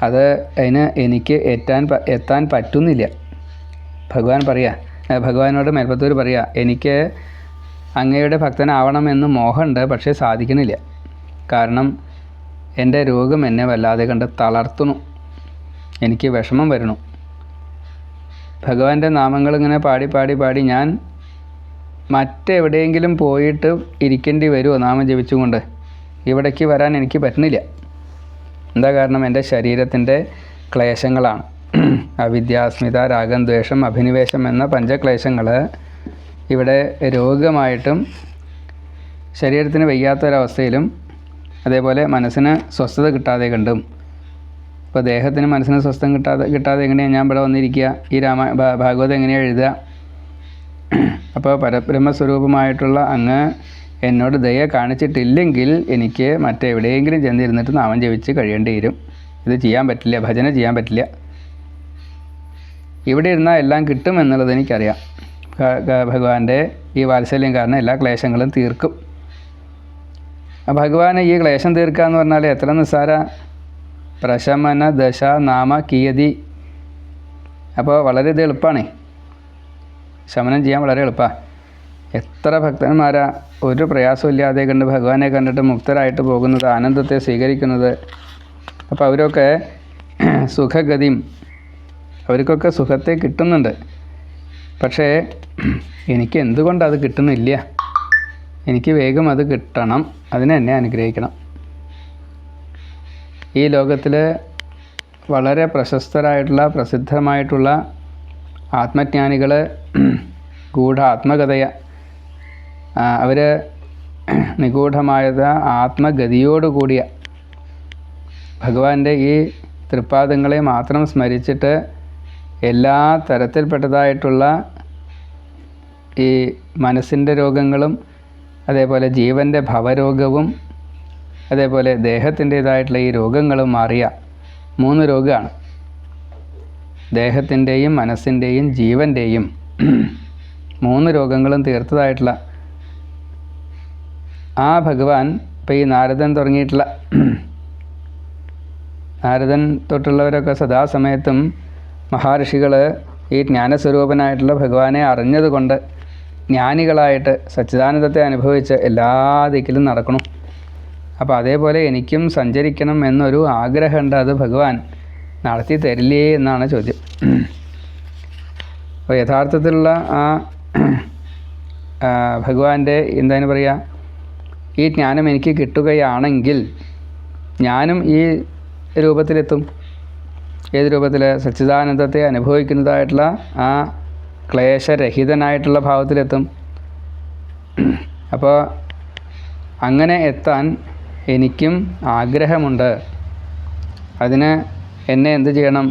അതിന് എനിക്ക് എത്താൻ പറ്റുന്നില്ല. ഭഗവാനോട് മേൽപ്പത്തൂർ പറയുക, എനിക്ക് അങ്ങയുടെ ഭക്തനാവണമെന്ന് മോഹമുണ്ട്, പക്ഷേ സാധിക്കണില്ല. കാരണം എൻ്റെ രോഗം എന്നെ വല്ലാതെ കണ്ട് തളർത്തുന്നു, എനിക്ക് വിഷമം വരുന്നു. ഭഗവാന്റെ നാമങ്ങൾ ഇങ്ങനെ പാടി ഞാൻ മറ്റെവിടെയെങ്കിലും പോയിട്ട് ഇരിക്കേണ്ടി വരുമോ നാമം ജപിച്ചുകൊണ്ട്? ഇവിടേക്ക് വരാൻ എനിക്ക് പറ്റുന്നില്ല. എന്താ കാരണം? എൻ്റെ ശരീരത്തിൻ്റെ ക്ലേശങ്ങളാണ്. അവിദ്യ, അസ്മിത, രാഗം, ദ്വേഷം, അഭിനിവേശം എന്ന പഞ്ചക്ലേശങ്ങൾ ഇവിടെ രോഗമായിട്ടും ശരീരത്തിന് വയ്യാത്തൊരവസ്ഥയിലും അതേപോലെ മനസ്സിന് സ്വസ്ഥത കിട്ടാതെ കണ്ടും. ഇപ്പോൾ ദേഹത്തിന് മനസ്സിന് സ്വസ്ഥം കിട്ടാതെ എങ്ങനെയാണ് ഞാൻ ഇവിടെ വന്നിരിക്കുക? ഈ ഭാഗവതം എങ്ങനെയാണ് എഴുതുക? അപ്പോൾ പരബ്രഹ്മസ്വരൂപമായിട്ടുള്ള അങ്ങ് എന്നോട് ദയ കാണിച്ചിട്ടില്ലെങ്കിൽ എനിക്ക് മറ്റെവിടെയെങ്കിലും ചെന്നിരുന്നിട്ട് നാമം ജപിച്ച് കഴിയേണ്ടി വരും. ഇത് ചെയ്യാൻ പറ്റില്ല, ഭജന ചെയ്യാൻ പറ്റില്ല. ഇവിടെ ഇരുന്നാൽ എല്ലാം കിട്ടുമെന്നുള്ളത് എനിക്കറിയാം. ഭഗവാന്റെ ഈ വാത്സല്യം കാരണം എല്ലാ ക്ലേശങ്ങളും തീർക്കും. ഭഗവാന് ഈ ക്ലേശം തീർക്കുക എന്ന് പറഞ്ഞാൽ എത്ര നിസ്സാര! പ്രശമന ദശ നാമ കിയതി. അപ്പോൾ വളരെ ഇത് എളുപ്പമാണ്, ശമനം ചെയ്യാൻ വളരെ എളുപ്പമാണ്. എത്ര ഭക്തന്മാരാ ഒരു പ്രയാസമില്ലാതെ കണ്ട് ഭഗവാനെ കണ്ടിട്ട് മുക്തരായിട്ട് പോകുന്നത്, ആനന്ദത്തെ സ്വീകരിക്കുന്നത്. അപ്പോൾ അവരൊക്കെ സുഖഗതിയും, അവർക്കൊക്കെ സുഖത്തെ കിട്ടുന്നുണ്ട്. പക്ഷേ എനിക്ക് എന്തുകൊണ്ടത് കിട്ടുന്നില്ല? എനിക്ക് വേഗം അത് കിട്ടണം, അതിനെ എന്നെ അനുഗ്രഹിക്കണം. ഈ ലോകത്തിൽ വളരെ പ്രസിദ്ധമായിട്ടുള്ള ആത്മജ്ഞാനികൾ ഗൂഢ ആത്മകഥയ, അവർ നിഗൂഢമായത് ആത്മഗതിയോടുകൂടിയ ഭഗവാന്റെ ഈ തൃപ്പാദങ്ങളെ മാത്രം സ്മരിച്ചിട്ട് എല്ലാ തരത്തിൽപ്പെട്ടതായിട്ടുള്ള ഈ മനസ്സിൻ്റെ രോഗങ്ങളും, അതേപോലെ ജീവൻ്റെ ഭവരോഗവും, അതേപോലെ ദേഹത്തിൻ്റേതായിട്ടുള്ള ഈ രോഗങ്ങളും മാറിയ 3 രോഗമാണ്. ദേഹത്തിൻ്റെയും മനസ്സിൻ്റെയും ജീവൻ്റെയും 3 രോഗങ്ങളും തീർത്തതായിട്ടുള്ള ആ ഭഗവാൻ, ഇപ്പോൾ ഈ നാരദൻ തുടങ്ങിയിട്ടുള്ള നാരദൻ തൊട്ടുള്ളവരൊക്കെ സദാസമയത്തും മഹർഷികൾ ഈ ജ്ഞാനസ്വരൂപനായിട്ടുള്ള ഭഗവാനെ അറിഞ്ഞതുകൊണ്ട് ജ്ഞാനികളായിട്ട് സച്ചിദാനന്ദത്തെ അനുഭവിച്ച് എല്ലാ ദിക്കിലും നടക്കണം. അപ്പോൾ അതേപോലെ എനിക്കും സഞ്ചരിക്കണം എന്നൊരു ആഗ്രഹമുണ്ട്. അത് ഭഗവാൻ നടത്തി തരില്ലേ എന്നാണ് ചോദ്യം. അപ്പോൾ യഥാർത്ഥത്തിലുള്ള ആ ഭഗവാന്റെ എന്താണ് പറയുക, ഈ ജ്ഞാനം എനിക്ക് കിട്ടുകയാണെങ്കിൽ ഞാനും ഈ രൂപത്തിലെത്തും. ഏത് രൂപത്തിൽ? സച്ചിദാനന്ദത്തെ അനുഭവിക്കുന്നതായിട്ടുള്ള ആ ക്ലേശരഹിതനായിട്ടുള്ള ഭാവത്തിലെത്തും. അപ്പോൾ അങ്ങനെ എത്താൻ എനിക്കും ആഗ്രഹമുണ്ട്. അതിന് എന്നെ എന്ത് ചെയ്യണം?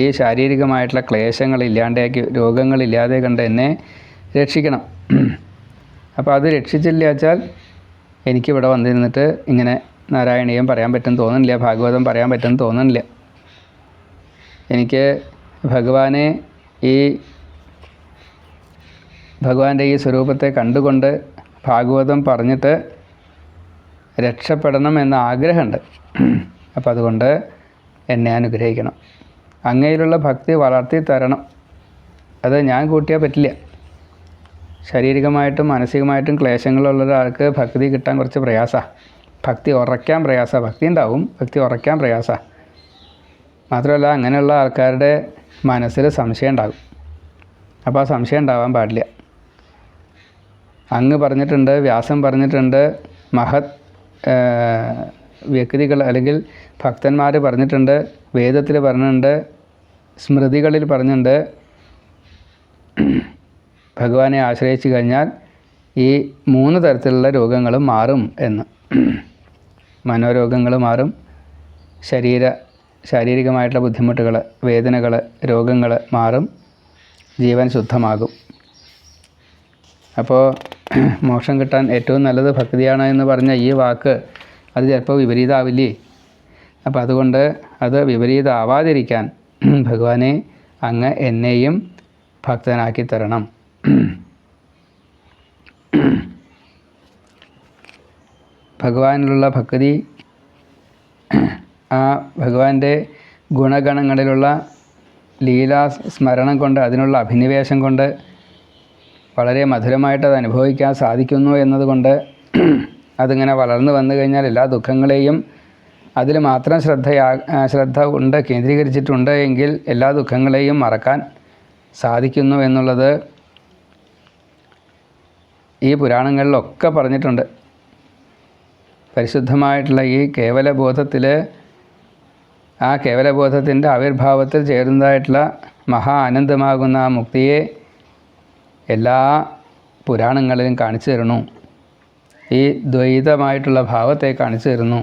ഈ ശാരീരികമായിട്ടുള്ള ക്ലേശങ്ങളില്ലാണ്ടാക്കി രോഗങ്ങളില്ലാതെ കണ്ട് എന്നെ രക്ഷിക്കണം. അപ്പോൾ അത് രക്ഷിച്ചില്ല വെച്ചാൽ എനിക്കിവിടെ വന്നിരുന്നിട്ട് ഇങ്ങനെ നാരായണീയം പറയാൻ പറ്റുമെന്ന് തോന്നുന്നില്ല, ഭാഗവതം പറയാൻ പറ്റുമെന്ന് തോന്നുന്നില്ല. എനിക്ക് ഭഗവാന്റെ ഈ സ്വരൂപത്തെ കണ്ടുകൊണ്ട് ഭാഗവതം പറഞ്ഞിട്ട് രക്ഷപ്പെടണം എന്ന ആഗ്രഹമുണ്ട്. അപ്പോൾ അതുകൊണ്ട് എന്നെ അനുഗ്രഹിക്കണം. അങ്ങയിലുള്ള ഭക്തി വളർത്തി തരണം. അത് ഞാൻ കൂട്ടിയാൽ പറ്റില്ല. ശാരീരികമായിട്ടും മാനസികമായിട്ടും ക്ലേശങ്ങളുള്ള ഒരാൾക്ക് ഭക്തി കിട്ടാൻ കുറച്ച് പ്രയാസമാണ്. ഭക്തി ഉറയ്ക്കാൻ പ്രയാസമാണ്. ഭക്തി ഉണ്ടാവും, ഭക്തി ഉറയ്ക്കാൻ പ്രയാസമാണ്. മാത്രമല്ല അങ്ങനെയുള്ള ആൾക്കാരുടെ മനസ്സിൽ സംശയം ഉണ്ടാകും. അപ്പോൾ ആ സംശയം ഉണ്ടാവാൻ പാടില്ല. അങ്ങ് പറഞ്ഞിട്ടുണ്ട്, വ്യാസൻ പറഞ്ഞിട്ടുണ്ട്, മഹത് വ്യക്തികൾ അല്ലെങ്കിൽ ഭക്തന്മാർ പറഞ്ഞിട്ടുണ്ട്, വേദത്തിൽ പറഞ്ഞിട്ടുണ്ട്, സ്മൃതികളിൽ പറഞ്ഞിട്ടുണ്ട്, ഭഗവാനെ ആശ്രയിച്ചു കഴിഞ്ഞാൽ ഈ 3 തരത്തിലുള്ള രോഗങ്ങളും മാറും എന്ന്. മനോരോഗങ്ങൾ മാറും, ശാരീരികമായിട്ടുള്ള ബുദ്ധിമുട്ടുകൾ, വേദനകൾ, രോഗങ്ങൾ മാറും, ജീവൻ ശുദ്ധമാകും. അപ്പോൾ മോക്ഷം കിട്ടാൻ ഏറ്റവും നല്ലത് ഭക്തിയാണ് എന്ന് പറഞ്ഞ ഈ വാക്ക് അത് ചിലപ്പോൾ വിപരീതമാവില്ലേ? അപ്പോൾ അതുകൊണ്ട് അത് വിപരീതമാവാതിരിക്കാൻ ഭഗവാനെ അങ്ങ് എന്നെയും ഭക്തനാക്കി തരണം. ഭഗവാനിലുള്ള ഭക്തി, ആ ഭഗവാന്റെ ഗുണഗണങ്ങളിലുള്ള ലീലാ സ്മരണം കൊണ്ട്, അതിനുള്ള അഭിനിവേശം കൊണ്ട് വളരെ മധുരമായിട്ട് അത് അനുഭവിക്കാൻ സാധിക്കുന്നു എന്നതുകൊണ്ട് അതിങ്ങനെ വളർന്നു വന്നു കഴിഞ്ഞാൽ എല്ലാ ദുഃഖങ്ങളെയും അതിൽ മാത്രം ശ്രദ്ധ ഉണ്ട്, കേന്ദ്രീകരിച്ചിട്ടുണ്ട് എങ്കിൽ എല്ലാ ദുഃഖങ്ങളെയും മറക്കാൻ സാധിക്കുന്നു എന്നുള്ളത് ഈ പുരാണങ്ങളിലൊക്കെ പറഞ്ഞിട്ടുണ്ട്. പരിശുദ്ധമായിട്ടുള്ള ഈ കേവലബോധത്തിൽ, ആ കേവലബോധത്തിൻ്റെ ആവിർഭാവത്തിൽ ചേരുന്നതായിട്ടുള്ള മഹാ ആനന്ദമാകുന്ന ആ മുക്തിയെ എല്ലാ പുരാണങ്ങളിലും കാണിച്ചു തരുന്നു. ഈ ദ്വൈതമായിട്ടുള്ള ഭാവത്തെ കാണിച്ചു തരുന്നു.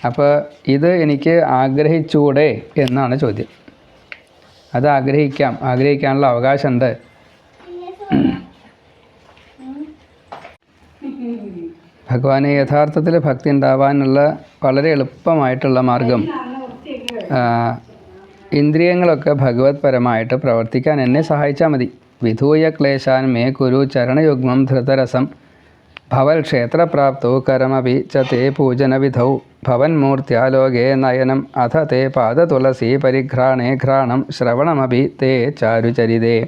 അപ്പോൾ ഇത് എനിക്ക് ആഗ്രഹിച്ചൂടെ എന്നാണ് ചോദ്യം. അത് ആഗ്രഹിക്കാനുള്ള അവകാശമുണ്ട്. ഭഗവാനെ യഥാർത്ഥത്തിൽ ഭക്തി ഉണ്ടാവാനുള്ള വളരെ എളുപ്പമായിട്ടുള്ള മാർഗം, ഇന്ദ്രിയങ്ങളൊക്കെ ഭഗവത് പരമായിട്ട് പ്രവർത്തിക്കാൻ എന്നെ സഹായിച്ചാൽ മതി. വിധൂയ ക്ലേശാൻ മേ കുരു ചരണയുഗ്മം ധൃതരസം ഭവൽ ക്ഷേത്രപ്രാപ്തോ കരമപി ച തേ പൂജനവിധൗ ഭവന്മൂർത്തിയാലോകേ നയനം അഥ തേ പാദതുളസീ പരിഘ്രാണേ ഘ്രാണം ശ്രവണമപി തേ ചാരുചരിതേ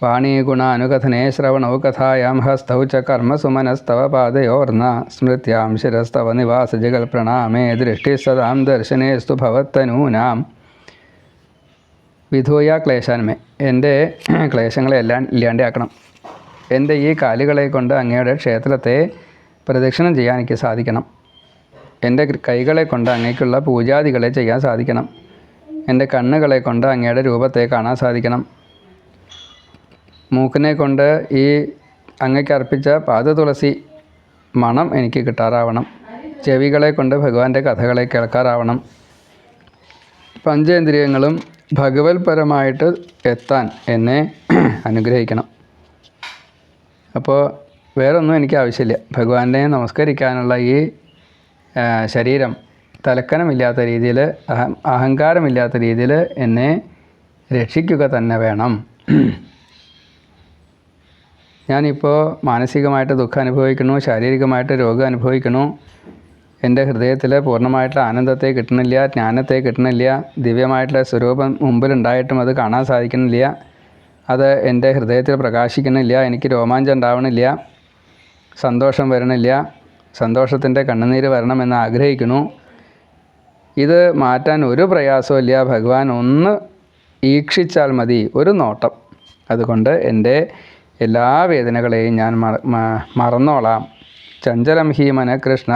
വാണീഗുണാനുകഥനേ ശ്രവണോ കഥായാം ഹസ്തൗ ച കർമ്മസുമനസ്തവ പാദയോർന്ന സ്മൃത്യാം ശിരസ്തവ നിവാസജഗൽ പ്രണാമേ ദൃഷ്ടിസ്സതാം ദർശനേസ്തു ഭവത്തനൂനാം. വിധൂയ ക്ലേശാൻമേ, എൻ്റെ ക്ലേശങ്ങളെല്ലാം ഇല്ലാണ്ടാക്കണം. എൻ്റെ ഈ കാലുകളെ കൊണ്ട് അങ്ങയുടെ ക്ഷേത്രത്തെ പ്രദക്ഷിണം ചെയ്യാൻ എനിക്ക് സാധിക്കണം. എൻ്റെ കൈകളെ കൊണ്ട് അങ്ങേക്കുള്ള പൂജാദികളെ ചെയ്യാൻ സാധിക്കണം. എൻ്റെ കണ്ണുകളെ കൊണ്ട് അങ്ങയുടെ രൂപത്തെ കാണാൻ സാധിക്കണം. മൂക്കിനെ കൊണ്ട് ഈ അങ്ങയ്ക്ക് അർപ്പിച്ച പാദതുളസി മണം എനിക്ക് കിട്ടാറാവണം. ചെവികളെ കൊണ്ട് ഭഗവാന്റെ കഥകളെ കേൾക്കാറാവണം. പഞ്ചേന്ദ്രിയങ്ങളും ഭഗവത്പരമായിട്ട് എത്താൻ എന്നെ അനുഗ്രഹിക്കണം. അപ്പോൾ വേറൊന്നും എനിക്ക് ആവശ്യമില്ല. ഭഗവാനെ നമസ്കരിക്കാനുള്ള ഈ ശരീരം തലക്കനമില്ലാത്ത രീതിയിൽ, അഹങ്കാരമില്ലാത്ത രീതിയിൽ എന്നെ രക്ഷിക്കുക തന്നെ വേണം. ഞാനിപ്പോൾ മാനസികമായിട്ട് ദുഃഖം അനുഭവിക്കുന്നു, ശാരീരികമായിട്ട് രോഗം അനുഭവിക്കുന്നു. എൻ്റെ ഹൃദയത്തിൽ പൂർണ്ണമായിട്ടുള്ള ആനന്ദത്തെ കിട്ടണില്ല, ജ്ഞാനത്തെ കിട്ടണില്ല. ദിവ്യമായിട്ടുള്ള സ്വരൂപം മുമ്പിലുണ്ടായിട്ടും അത് കാണാൻ സാധിക്കണില്ല. അത് എൻ്റെ ഹൃദയത്തിൽ പ്രകാശിക്കണില്ല. എനിക്ക് രോമാഞ്ചം ഉണ്ടാവണില്ല, സന്തോഷം വരണില്ല. സന്തോഷത്തിൻ്റെ കണ്ണുനീര് വരണമെന്ന് ആഗ്രഹിക്കുന്നു. ഇത് മാറ്റാൻ ഒരു പ്രയാസവും ഇല്ല. ഭഗവാൻ ഒന്ന് ഈക്ഷിച്ചാൽ മതി, ഒരു നോട്ടം. അതുകൊണ്ട് എൻ്റെ എല്ലാ വേദനകളെയും ഞാൻ മറന്നോളാം. ചഞ്ചലം ഹി മനഃകൃഷ്ണ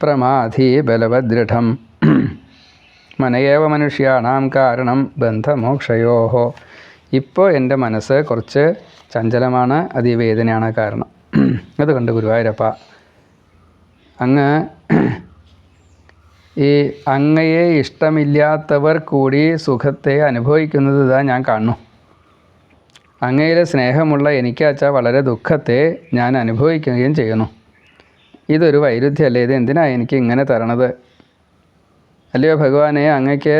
പ്രമാധി ബലവദൃഢം മനയേവ മനുഷ്യാണാം കാരണം ബന്ധമോക്ഷയോ. ഇപ്പോൾ എൻ്റെ മനസ്സ് കുറച്ച് ചഞ്ചലമാണ്, അത് ഈ വേദനയാണ് കാരണം. അതുകൊണ്ട് ഗുരുവായൂരപ്പ, അങ്ങ് ഈ അങ്ങയെ ഇഷ്ടമില്ലാത്തവർ കൂടി സുഖത്തെ അനുഭവിക്കുന്നത് ഇതാ ഞാൻ കാണുന്നു. അങ്ങയിൽ സ്നേഹമുള്ള എനിക്കാച്ചാൽ വളരെ ദുഃഖത്തെ ഞാൻ അനുഭവിക്കുകയും ചെയ്യുന്നു. ഇതൊരു വൈരുദ്ധ്യമല്ലേ? ഇത് എന്തിനാണ് എനിക്ക് ഇങ്ങനെ തരണത്? അല്ലയോ ഭഗവാനെ, അങ്ങയ്ക്ക്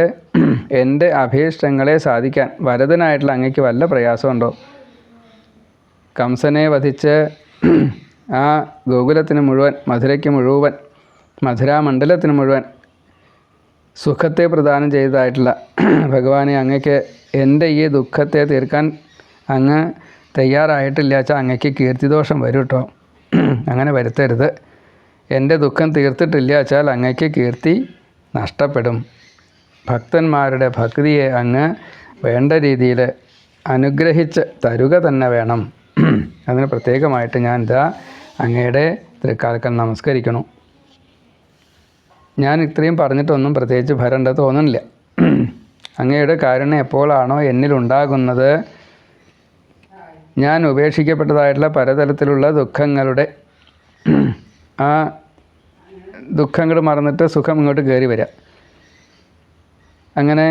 എൻ്റെ അഭീഷ്ടങ്ങളെ സാധിക്കാൻ വരദനായിട്ടുള്ള അങ്ങയ്ക്ക് വല്ല പ്രയാസമുണ്ടോ? കംസനെ വധിച്ച് ആ ഗോകുലത്തിന് മുഴുവൻ, മധുരയ്ക്ക് മുഴുവൻ, മധുരാമണ്ഡലത്തിന് മുഴുവൻ സുഖത്തെ പ്രദാനം ചെയ്തതായിട്ടുള്ള ഭഗവാനെ, അങ്ങയ്ക്ക് എൻ്റെ ഈ ദുഃഖത്തെ തീർക്കാൻ അങ്ങ് തയ്യാറായിട്ടില്ല വെച്ചാൽ അങ്ങയ്ക്ക് കീർത്തിദോഷം വരും കേട്ടോ. അങ്ങനെ വരുത്തരുത്. എൻ്റെ ദുഃഖം തീർത്തിട്ടില്ല വെച്ചാൽ അങ്ങയ്ക്ക് കീർത്തി നഷ്ടപ്പെടും. ഭക്തന്മാരുടെ ഭക്തിയെ അങ്ങ് വേണ്ട രീതിയിൽ അനുഗ്രഹിച്ച് തരുക തന്നെ വേണം. അതിന് പ്രത്യേകമായിട്ട് ഞാൻ ഇതാ അങ്ങയുടെ തൃക്കാൽക്കൽ നമസ്കരിക്കണം. ഞാൻ ഇത്രയും പറഞ്ഞിട്ടൊന്നും പ്രത്യേകിച്ച് ഭരണ്ട തോന്നുന്നില്ല. അങ്ങയുടെ കാരുണ്യം എപ്പോഴാണോ എന്നിലുണ്ടാകുന്നത്, ഞാൻ ഉപേക്ഷിക്കപ്പെട്ടതായിട്ടുള്ള പലതരത്തിലുള്ള ദുഃഖങ്ങളുടെ ആ ദുഃഖങ്ങൾ മറന്നിട്ട് സുഖം ഇങ്ങോട്ട് കയറി വരിക. അങ്ങനെ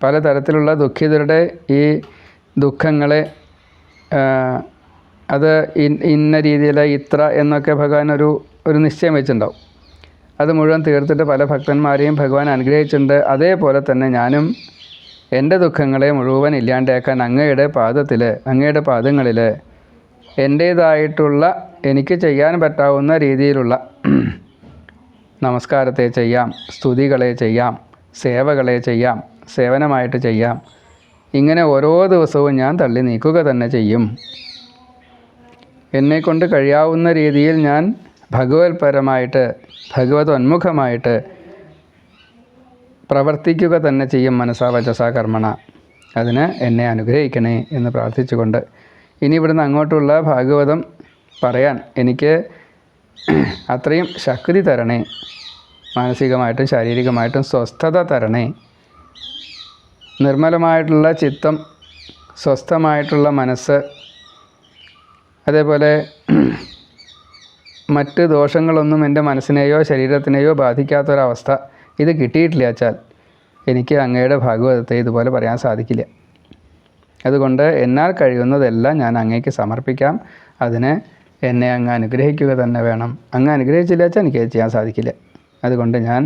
പലതരത്തിലുള്ള ദുഃഖിതരുടെ ഈ ദുഃഖങ്ങളെ അത് ഇന്ന രീതിയിൽ ഇത്ര എന്നൊക്കെ ഭഗവാൻ ഒരു നിശ്ചയം വെച്ചിട്ടുണ്ടാവും. അത് മുഴുവൻ തീർത്തിട്ട് പല ഭക്തന്മാരെയും ഭഗവാൻ അനുഗ്രഹിച്ചിട്ടുണ്ട്. അതേപോലെ തന്നെ ഞാനും എൻ്റെ ദുഃഖങ്ങളെ മുഴുവൻ ഇല്ലാണ്ടാക്കാൻ അങ്ങയുടെ പാദങ്ങളിൽ എൻ്റേതായിട്ടുള്ള എനിക്ക് ചെയ്യാൻ പറ്റാവുന്ന രീതിയിലുള്ള നമസ്കാരത്തെ ചെയ്യാം, സ്തുതികളെ ചെയ്യാം, സേവകളെ ചെയ്യാം, സേവനമായിട്ട് ചെയ്യാം. ഇങ്ങനെ ഓരോ ദിവസവും ഞാൻ തള്ളി നീക്കുക തന്നെ ചെയ്യും. എന്നെക്കൊണ്ട് കഴിയാവുന്ന രീതിയിൽ ഞാൻ ഭഗവത്പരമായിട്ട്, ഭഗവതോന്മുഖമായിട്ട് പ്രവർത്തിക്കുക തന്നെ ചെയ്യും, മനസാ വചസാ കർമ്മണ. അതിന് എന്നെ അനുഗ്രഹിക്കണേ എന്ന് പ്രാർത്ഥിച്ചുകൊണ്ട് ഇനി ഇവിടുന്ന് അങ്ങോട്ടുള്ള ഭാഗവതം പറയാൻ എനിക്ക് അത്രയും ശക്തി തരണേ. മാനസികമായിട്ടും ശാരീരികമായിട്ടും സ്വസ്ഥത തരണേ. നിർമ്മലമായിട്ടുള്ള ചിത്തം, സ്വസ്ഥമായിട്ടുള്ള മനസ്സ്, അതേപോലെ മറ്റ് ദോഷങ്ങളൊന്നും എൻ്റെ മനസ്സിനെയോ ശരീരത്തിനെയോ ബാധിക്കാത്തൊരവസ്ഥ ഇത് കിട്ടിയിട്ടില്ല വെച്ചാൽ എനിക്ക് അങ്ങയുടെ ഭാഗവതത്തെ ഇതുപോലെ പറയാൻ സാധിക്കില്ല. അതുകൊണ്ട് എന്നാൽ കഴിയുന്നതെല്ലാം ഞാൻ അങ്ങേക്ക് സമർപ്പിക്കാം. അതിന് എന്നെ അങ്ങ് അനുഗ്രഹിക്കുക തന്നെ വേണം. അങ്ങ് അനുഗ്രഹിച്ചില്ല വെച്ചാൽ എനിക്ക് ചെയ്യാൻ സാധിക്കില്ല. അതുകൊണ്ട് ഞാൻ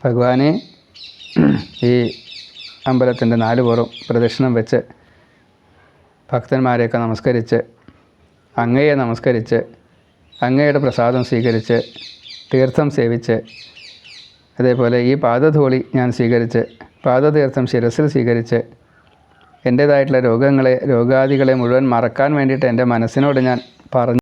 ഭഗവാനെ ഈ അമ്പലത്തിൻ്റെ 4 പുറവും പ്രദക്ഷിണം വെച്ച് ഭക്തന്മാരെയൊക്കെ നമസ്കരിച്ച്, അങ്ങയെ നമസ്കരിച്ച്, അങ്ങയുടെ പ്രസാദം സ്വീകരിച്ച്, തീർത്ഥം സേവിച്ച്, അതേപോലെ ഈ പാദധൂളി ഞാൻ സ്വീകരിച്ച്, പാദതീർത്ഥം ശിരസിൽ സ്വീകരിച്ച്, എൻ്റേതായിട്ടുള്ള രോഗാദികളെ മുഴുവൻ മറക്കാൻ വേണ്ടിയിട്ട് എൻ്റെ മനസ്സിനോട് ഞാൻ പറഞ്ഞു